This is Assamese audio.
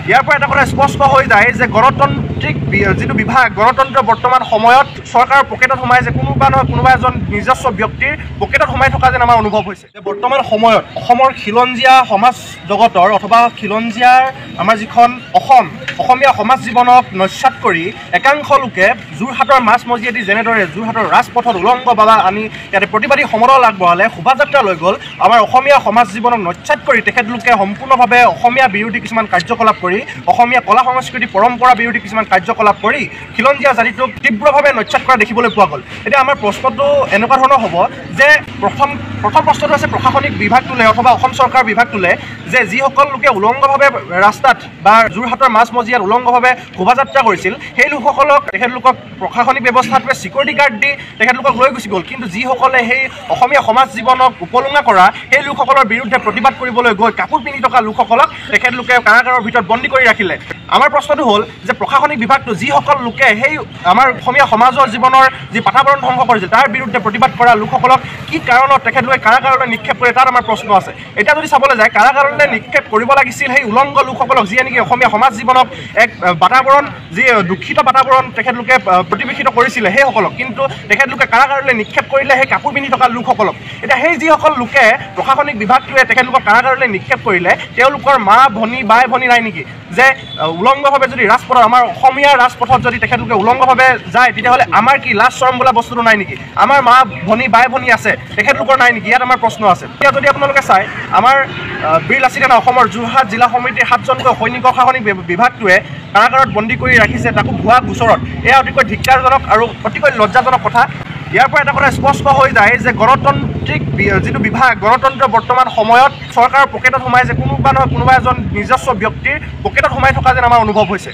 ইয়াৰ পৰা এটা কথা স্পষ্ট হৈ যায় যে গণতান্ত্ৰিক যিটো বিভাগ গণতন্ত্ৰ বৰ্তমান সময়ত চৰকাৰৰ পকেটত সোমাই যে কোনোবা নহয় কোনোবা এজন নিজস্ব ব্যক্তিৰ পকেটত সোমাই থকা যেন আমাৰ অনুভৱ হৈছে। বৰ্তমান সময়ত অসমৰ খিলঞ্জীয়া সমাজ জগতৰ অথবা খিলঞ্জীয়াৰ আমাৰ যিখন অসমীয়া সমাজ জীৱনক নস্যাৎ কৰি একাংশ লোকে যোৰহাটৰ মাজমজিয়াদি যেনেদৰে যোৰহাটৰ ৰাজপথত উলংগভাৱে আনি ইয়াতে প্ৰতিবাদী সমদল আগবঢ়ালে, শোভাযাত্ৰা লৈ গ'ল, আমাৰ অসমীয়া সমাজ জীৱনক নস্যাৎ কৰি তেখেতলোকে সম্পূৰ্ণভাৱে অসমীয়া বিৰোধী কিছুমান কাৰ্যকলাপ কৰি অসমীয়া কলা সংস্কৃতি পৰম্পৰা বিৰোধী কিছুমান কাৰ্যকলাপ কৰি খিলঞ্জীয়া জাতিটোক তীব্ৰভাৱে নস্যাৎ কৰা দেখিবলৈ পোৱা গ'ল। এতিয়া আমাৰ প্ৰশ্নটো এনেকুৱা ধৰণৰ হ'ব যে প্ৰথম প্ৰশ্নটো আছে প্ৰশাসনিক বিভাগটোলৈ অথবা অসম চৰকাৰৰ বিভাগটোলৈ যে যিসকল লোকে উলংগভাৱে ৰাস্তাত বা যোৰহাটৰ মাজমজিয়াত উলংগভাৱে শোভাযাত্ৰা কৰিছিল সেই লোকসকলক তেখেতলোকক প্ৰশাসনিক ব্যৱস্থাটোৱে ছিকিউৰিটি গাৰ্ড দি তেখেতলোকক লৈ গুচি গ'ল, কিন্তু যিসকলে সেই অসমীয়া সমাজ জীৱনক উপলুঙা কৰা সেই লোকসকলৰ বিৰুদ্ধে প্ৰতিবাদ কৰিবলৈ গৈ কাপোৰ পিন্ধি থকা লোকসকলক তেখেতলোকে কাৰাগাৰৰ ভিতৰত বন্দী কৰি ৰাখিলে। আমাৰ প্ৰশ্নটো হ'ল যে প্ৰশাসনিক বিভাগটো যিসকল লোকে সেই আমাৰ অসমীয়া সমাজৰ জীৱনৰ যি বাতাবৰণ ধ্বংস কৰিছিল তাৰ বিৰুদ্ধে প্ৰতিবাদ কৰা লোকসকলক কি কাৰণত তেখেতলোকে কাৰাগাৰলৈ নিক্ষেপ কৰে তাত আমাৰ প্ৰশ্ন আছে। এতিয়া যদি চাবলৈ যায় কাৰাগাৰলৈ নিক্ষেপ কৰিব লাগিছিল সেই উলংগ লোকসকলক যিয়ে নেকি অসমীয়া সমাজ জীৱনক এক বাতাবৰণ যি দূষিত বাতাবৰণ তেখেতলোকে প্ৰতিবেশিত কৰিছিলে সেইসকলক, কিন্তু তেখেতলোকে কাৰাগাৰলৈ নিক্ষেপ কৰিলে সেই কাপোৰ পিন্ধি থকা লোকসকলক। এতিয়া সেই যিসকল লোকে প্ৰশাসনিক বিভাগটোৱে তেখেতলোকক কাৰাগাৰলৈ নিক্ষেপ কৰিলে তেওঁলোকৰ মা ভনী বাই ভনী নাই নেকি যে উলংগভাৱে যদি ৰাজপথত আমাৰ অসমীয়া ৰাজপথত যদি তেখেতলোকে উলংগভাৱে যায় তেতিয়াহ'লে আমাৰ কি লাজ চৰম বোলা বস্তুটো নাই নেকি? আমাৰ মা ভনী বাই ভনী আছে তেখেতলোকৰ নাই নেকি? ইয়াত আমাৰ প্ৰশ্ন আছে। এতিয়া যদি আপোনালোকে চায় আমাৰ বীৰ লাচিত সেনা অসমৰ যোৰহাট জিলা সমিতিৰ 7জনকৈ সৈনিক প্ৰশাসনিক বিভাগটোৱে কাৰাগাৰত বন্দী কৰি ৰাখিছে, তাকো ভুৱা গোচৰত। এয়া অতিকৈ ধিক্কাৰজনক আৰু অতিকৈ লজ্জাজনক কথা। ইয়াৰ পৰা এটা কথা স্পষ্ট হৈ যায় যে গণতান্ত্ৰিক যিটো বিভাগ গণতন্ত্ৰ বৰ্তমান সময়ত চৰকাৰৰ পকেটত সোমাই যে কোনোবা নহয় কোনোবা এজন নিজস্ব ব্যক্তিৰ পকেটত সোমাই থকা যেন আমাৰ অনুভৱ হৈছে।